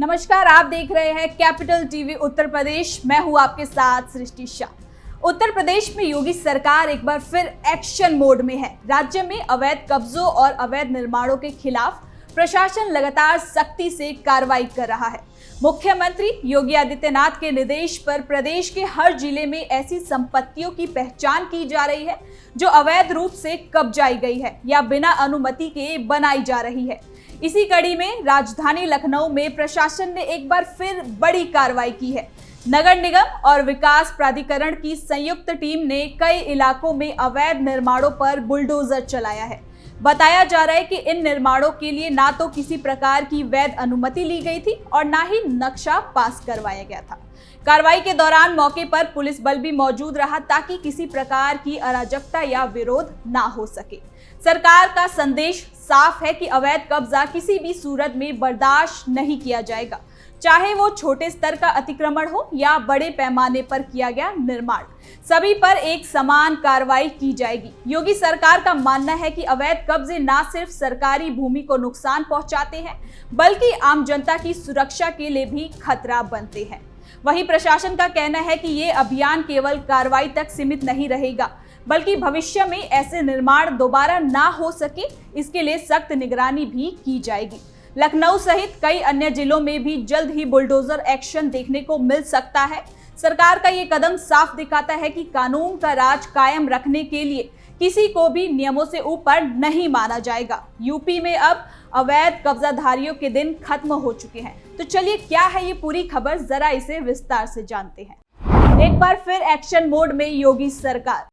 नमस्कार, आप देख रहे हैं कैपिटल टीवी उत्तर प्रदेश। मैं हूं आपके साथ सृष्टि शाह। उत्तर प्रदेश में योगी सरकार एक बार फिर एक्शन मोड में है। राज्य में अवैध कब्जों और अवैध निर्माणों के खिलाफ प्रशासन लगातार सख्ती से कार्रवाई कर रहा है। मुख्यमंत्री योगी आदित्यनाथ के निर्देश पर प्रदेश के हर जिले में ऐसी संपत्तियों की पहचान की जा रही है जो अवैध रूप से कब्जाई गई है या बिना अनुमति के बनाई जा रही है। इसी कड़ी में राजधानी लखनऊ में प्रशासन ने एक बार फिर बड़ी कार्रवाई की है। नगर निगम और विकास प्राधिकरण की संयुक्त टीम ने कई इलाकों में अवैध निर्माणों पर बुलडोजर चलाया है। बताया जा रहा है कि इन निर्माणों के लिए ना तो किसी प्रकार की वैध अनुमति ली गई थी और ना ही नक्शा पास करवाया गया था। कार्रवाई के दौरान मौके पर पुलिस बल भी मौजूद रहा ताकि किसी प्रकार की अराजकता या विरोध ना हो सके। सरकार का संदेश साफ है कि अवैध कब्जा किसी भी सूरत में बर्दाश्त नहीं किया जाएगा, चाहे वो छोटे स्तर का अतिक्रमण हो या बड़े पैमाने पर किया गया निर्माण, सभी पर एक समान कार्रवाई की जाएगी। योगी सरकार का मानना है कि अवैध कब्जे न सिर्फ सरकारी भूमि को नुकसान पहुंचाते हैं बल्कि आम जनता की सुरक्षा के लिए भी खतरा बनते हैं। वहीं प्रशासन का कहना है कि ये अभियान केवल कार्रवाई तक सीमित नहीं रहेगा बल्कि भविष्य में ऐसे निर्माण दोबारा ना हो सके, इसके लिए सख्त निगरानी भी की जाएगी। लखनऊ सहित कई अन्य जिलों में भी जल्द ही बुलडोजर एक्शन देखने को मिल सकता है। सरकार का ये कदम साफ दिखाता है कि कानून का राज कायम रखने के लिए किसी को भी नियमों से ऊपर नहीं माना जाएगा। यूपी में अब अवैध कब्जाधारियों के दिन खत्म हो चुके हैं। तो चलिए, क्या है ये पूरी खबर, जरा इसे विस्तार से जानते हैं। एक बार फिर एक्शन मोड में योगी सरकार,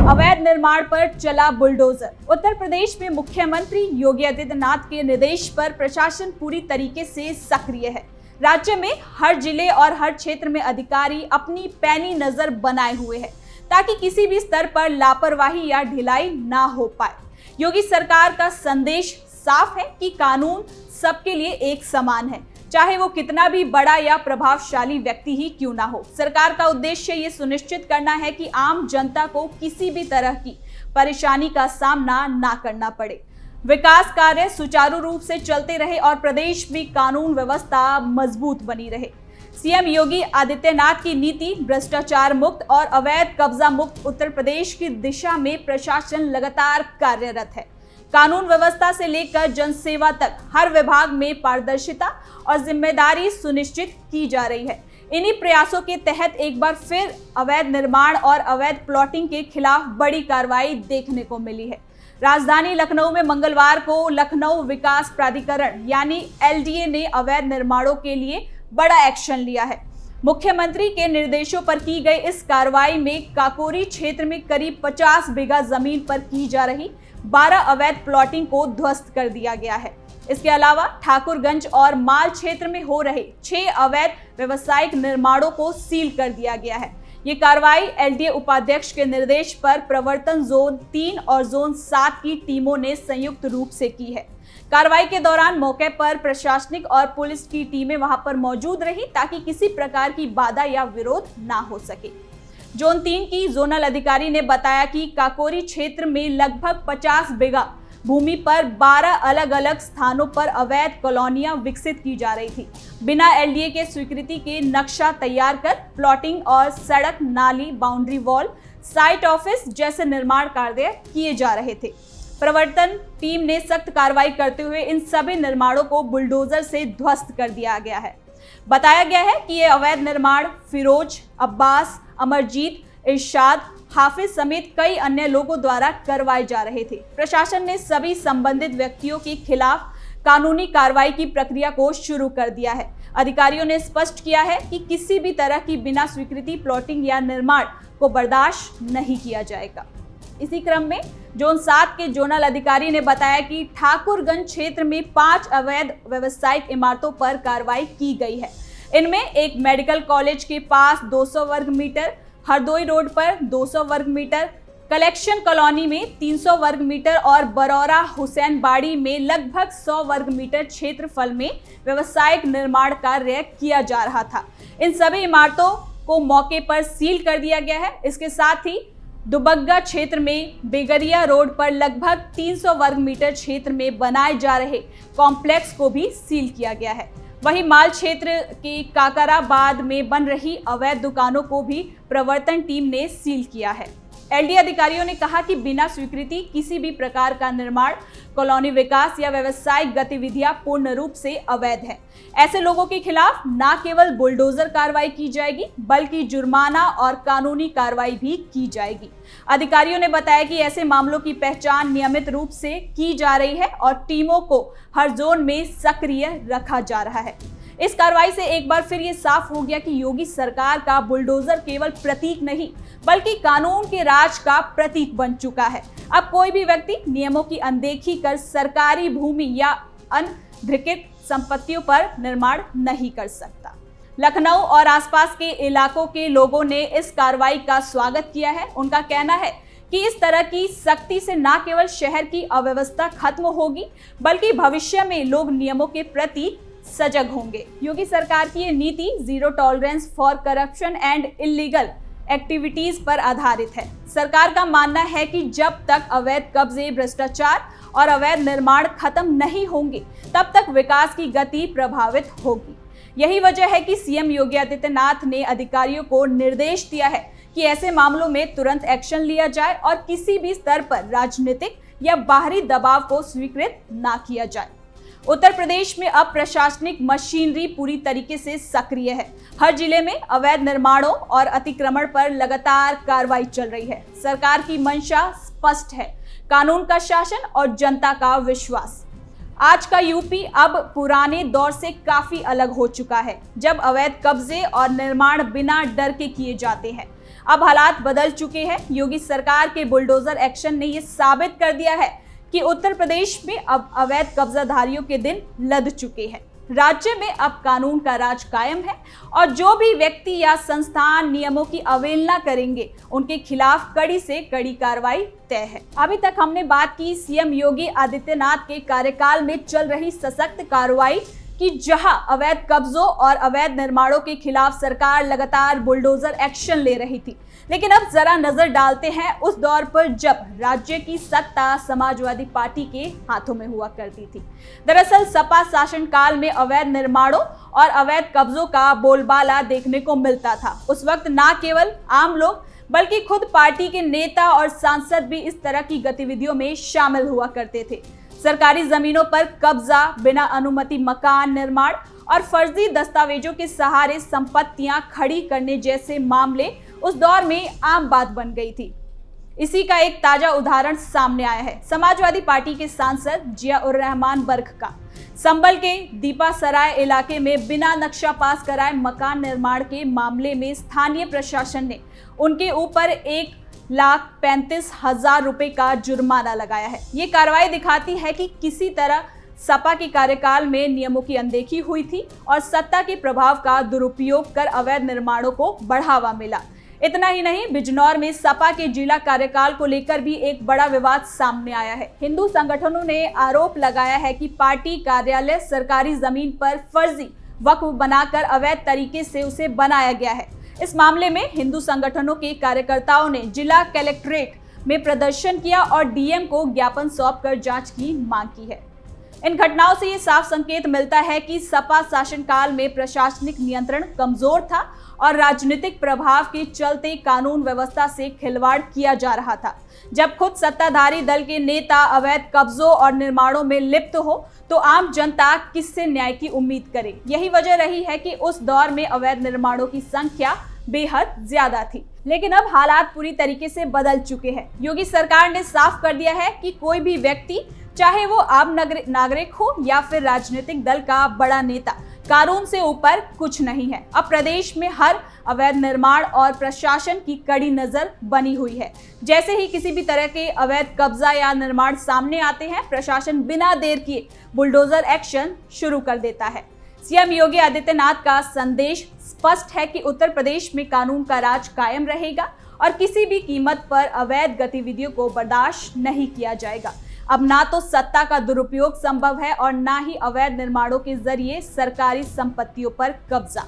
अवैध निर्माण पर चला बुलडोजर। उत्तर प्रदेश में मुख्यमंत्री योगी आदित्यनाथ के निर्देश पर प्रशासन पूरी तरीके से सक्रिय है। राज्य में हर जिले और हर क्षेत्र में अधिकारी अपनी पैनी नजर बनाए हुए हैं ताकि किसी भी स्तर पर लापरवाही या ढिलाई ना हो पाए। योगी सरकार का संदेश साफ है कि कानून सबके लिए एक समान है, चाहे वो कितना भी बड़ा या प्रभावशाली व्यक्ति ही क्यों ना हो। सरकार का उद्देश्य ये सुनिश्चित करना है कि आम जनता को किसी भी तरह की परेशानी का सामना ना करना पड़े, विकास कार्य सुचारू रूप से चलते रहे और प्रदेश में कानून व्यवस्था मजबूत बनी रहे। सीएम योगी आदित्यनाथ की नीति भ्रष्टाचार मुक्त और अवैध कब्जा मुक्त उत्तर प्रदेश की दिशा में प्रशासन लगातार कार्यरत है। कानून व्यवस्था से लेकर जनसेवा तक हर विभाग में पारदर्शिता और जिम्मेदारी सुनिश्चित की जा रही है। इन्हीं प्रयासों के तहत एक बार फिर अवैध निर्माण और अवैध प्लॉटिंग के खिलाफ बड़ी कार्रवाई देखने को मिली है। राजधानी लखनऊ में मंगलवार को लखनऊ विकास प्राधिकरण यानी एलडीए ने अवैध निर्माणों के लिए बड़ा एक्शन लिया है। मुख्यमंत्री के निर्देशों पर की गई इस कार्रवाई में काकोरी क्षेत्र में करीब 50 बीघा जमीन पर की जा रही 12 अवैध प्लॉटिंग को ध्वस्त कर दिया गया है। इसके अलावा ठाकुरगंज और माल क्षेत्र में हो रहे 6 अवैध व्यावसायिक निर्माणों को सील कर दिया गया है। ये कार्रवाई एलडीए उपाध्यक्ष के निर्देश पर प्रवर्तन जोन 3 और जोन 7 की टीमों ने संयुक्त रूप से की है। कार्रवाई के दौरान मौके पर प्रशासनिक और पुलिस की टीमें वहां पर मौजूद रही ताकि किसी प्रकार की बाधा या विरोध ना हो सके। जोन 3 की जोनल अधिकारी ने बताया कि काकोरी क्षेत्र में लगभग 50 बीघा भूमि पर 12 अलग अलग स्थानों पर अवैध कॉलोनियां विकसित की जा रही थी। बिना एलडीए के स्वीकृति के नक्शा तैयार कर प्लॉटिंग और सड़क, नाली, बाउंड्री वॉल, साइट ऑफिस जैसे निर्माण कार्य किए जा रहे थे। प्रवर्तन टीम ने सख्त कार्रवाई करते हुए इन सभी निर्माणों को बुलडोजर से ध्वस्त कर दिया गया है। बताया गया है कि ये अवैध निर्माण फिरोज, अब्बास, अमरजीत, इरशाद, हाफिज समेत कई अन्य लोगों द्वारा करवाए जा रहे थे। प्रशासन ने सभी संबंधित व्यक्तियों के खिलाफ कानूनी कार्रवाई की प्रक्रिया को शुरू कर दिया है। अधिकारियों ने स्पष्ट किया है कि किसी भी तरह की बिना स्वीकृति प्लॉटिंग या निर्माण को बर्दाश्त नहीं किया जाएगा। इसी क्रम में जोन 7 के जोनल अधिकारी ने बताया कि ठाकुरगंज क्षेत्र में 5 अवैध व्यावसायिक इमारतों पर कार्रवाई की गई है। इनमें एक मेडिकल कॉलेज के पास 200 वर्ग मीटर, हरदोई रोड पर 200 वर्ग मीटर, कलेक्शन कॉलोनी में 300 वर्ग मीटर और बरौरा हुसैन बाड़ी में लगभग 100 वर्ग मीटर क्षेत्रफल में व्यावसायिक निर्माण कार्य किया जा रहा था। इन सभी इमारतों को मौके पर सील कर दिया गया है। इसके साथ ही दुबग्गा क्षेत्र में बेगरिया रोड पर लगभग 300 वर्ग मीटर क्षेत्र में बनाए जा रहे कॉम्प्लेक्स को भी सील किया गया है। वहीं माल क्षेत्र के काकराबाद में बन रही अवैध दुकानों को भी प्रवर्तन टीम ने सील किया है। एलडी अधिकारियों ने कहा कि बिना स्वीकृति किसी भी प्रकार का निर्माण, कॉलोनी विकास या व्यावसायिक गतिविधियां पूर्ण रूप से अवैध है। ऐसे लोगों के खिलाफ न केवल बुलडोजर कार्रवाई की जाएगी बल्कि जुर्माना और कानूनी कार्रवाई भी की जाएगी। अधिकारियों ने बताया कि ऐसे मामलों की पहचान नियमित रूप से की जा रही है और टीमों को हर जोन में सक्रिय रखा जा रहा है। इस कार्रवाई से एक बार फिर ये साफ हो गया कि योगी सरकार का बुलडोजर केवल प्रतीक नहीं बल्कि कानून के राज का प्रतीक बन चुका है। अब कोई भी व्यक्ति नियमों की अनदेखी कर सरकारी भूमि या अनधिकृत संपत्तियों पर निर्माण नहीं कर सकता। लखनऊ और आसपास के इलाकों के लोगों ने इस कार्रवाई का स्वागत किया है। उनका कहना है कि इस तरह की सख्ती से न केवल शहर की अव्यवस्था खत्म होगी बल्कि भविष्य में लोग नियमों के प्रति सजग होंगे। योगी सरकार की ये नीति zero tolerance for corruption and illegal activities पर आधारित है। सरकार का मानना है कि जब तक अवैध कब्जे, भ्रष्टाचार और अवैध निर्माण खत्म नहीं होंगे तब तक विकास की गति प्रभावित होगी। यही वजह है कि सीएम योगी आदित्यनाथ ने अधिकारियों को निर्देश दिया है कि ऐसे मामलों में तुरंत एक्शन लिया जाए और किसी भी स्तर पर राजनीतिक या बाहरी दबाव को स्वीकृत न किया जाए। उत्तर प्रदेश में अब प्रशासनिक मशीनरी पूरी तरीके से सक्रिय है। हर जिले में अवैध निर्माणों और अतिक्रमण पर लगातार कार्रवाई चल रही है। सरकार की मंशा स्पष्ट है, कानून का शासन और जनता का विश्वास। आज का यूपी अब पुराने दौर से काफी अलग हो चुका है, जब अवैध कब्जे और निर्माण बिना डर के किए जाते हैं। अब हालात बदल चुके हैं। योगी सरकार के बुलडोजर एक्शन ने यह साबित कर दिया है कि उत्तर प्रदेश में अब अवैध कब्जाधारियों के दिन लद चुके हैं। राज्य में अब कानून का राज कायम है और जो भी व्यक्ति या संस्थान नियमों की अवहेलना करेंगे उनके खिलाफ कड़ी से कड़ी कार्रवाई तय है। अभी तक हमने बात की सीएम योगी आदित्यनाथ के कार्यकाल में चल रही सशक्त कार्रवाई कि जहां अवैध कब्जों और अवैध निर्माणों के खिलाफ सरकार लगातार बुलडोजर एक्शन ले रही थी। लेकिन अब जरा नजर डालते हैं उस दौर पर जब राज्य की सत्ता समाजवादी पार्टी के हाथों में हुआ करती थी। दरअसल सपा शासनकाल में अवैध निर्माणों और अवैध कब्जों का बोलबाला देखने को मिलता था। उस वक्त न केवल आम लोग बल्कि खुद पार्टी के नेता और सांसद भी इस तरह की गतिविधियों में शामिल हुआ करते थे। सरकारी जमीनों पर कब्जा, बिना अनुमति मकान निर्माण और फर्जी दस्तावेजों के सहारे संपत्तियां खड़ी करने जैसे मामले उस दौर में आम बात बन गई थी। इसी का एक ताजा उदाहरण सामने आया है समाजवादी पार्टी के सांसद जिया-उर-रहमान बर्क का। संभल के दीपासराय इलाके में बिना नक्शा पास कराए मकान निर्माण के मामले में स्थानीय प्रशासन ने उनके ऊपर 1,35,000 रुपए का जुर्माना लगाया है। ये कार्रवाई दिखाती है कि किसी तरह सपा के कार्यकाल में नियमों की अनदेखी हुई थी और सत्ता के प्रभाव का दुरुपयोग कर अवैध निर्माणों को बढ़ावा मिला। इतना ही नहीं, बिजनौर में सपा के जिला कार्यकाल को लेकर भी एक बड़ा विवाद सामने आया है। हिंदू संगठनों ने आरोप लगाया है कि पार्टी कार्यालय सरकारी जमीन पर फर्जी वक्फ बनाकर अवैध तरीके से उसे बनाया गया है। इस मामले में हिंदू संगठनों के कार्यकर्ताओं ने जिला कलेक्ट्रेट में प्रदर्शन किया और डीएम को ज्ञापन सौंपकर जांच की मांग की है। इन घटनाओं से ये साफ संकेत मिलता है कि सपा शासनकाल में प्रशासनिक नियंत्रण कमजोर था और राजनीतिक प्रभाव के चलते कानून व्यवस्था से खिलवाड़ किया जा रहा था। जब खुद सत्ताधारी दल के नेता अवैध कब्जों और निर्माणों में लिप्त हो तो आम जनता किससे न्याय की उम्मीद करे। यही वजह रही है कि उस दौर में अवैध निर्माणों की संख्या बेहद ज्यादा थी। लेकिन अब हालात पूरी तरीके से बदल चुके हैं। योगी सरकार ने साफ कर दिया है कि कोई भी व्यक्ति, चाहे वो आम नागरिक हो या फिर राजनीतिक दल का बड़ा नेता, कानून से ऊपर कुछ नहीं है। अब प्रदेश में हर अवैध निर्माण और प्रशासन की कड़ी नजर बनी हुई है। जैसे ही किसी भी तरह के अवैध कब्जा या निर्माण सामने आते हैं, प्रशासन बिना देर किए बुलडोजर एक्शन शुरू कर देता है। सीएम योगी आदित्यनाथ का संदेश स्पष्ट है कि उत्तर प्रदेश में कानून का राज कायम रहेगा और किसी भी कीमत पर अवैध गतिविधियों को बर्दाश्त नहीं किया जाएगा। अब ना तो सत्ता का दुरुपयोग संभव है और ना ही अवैध निर्माणों के जरिए सरकारी संपत्तियों पर कब्जा।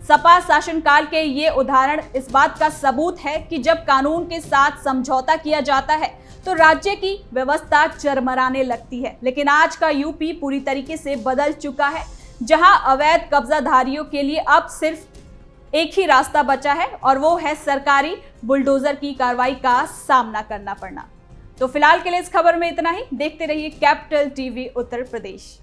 सपा शासनकाल के ये उदाहरण इस बात का सबूत है कि जब कानून के साथ समझौता किया जाता है तो राज्य की व्यवस्था चरमराने लगती है। लेकिन आज का यूपी पूरी तरीके से बदल चुका है। जहां अवैध कब्जाधारियों के लिए अब सिर्फ एक ही रास्ता बचा है और वो है सरकारी बुलडोजर की कार्रवाई का सामना करना पड़ना। तो फिलहाल के लिए इस खबर में इतना ही। देखते रहिए कैपिटल टीवी उत्तर प्रदेश।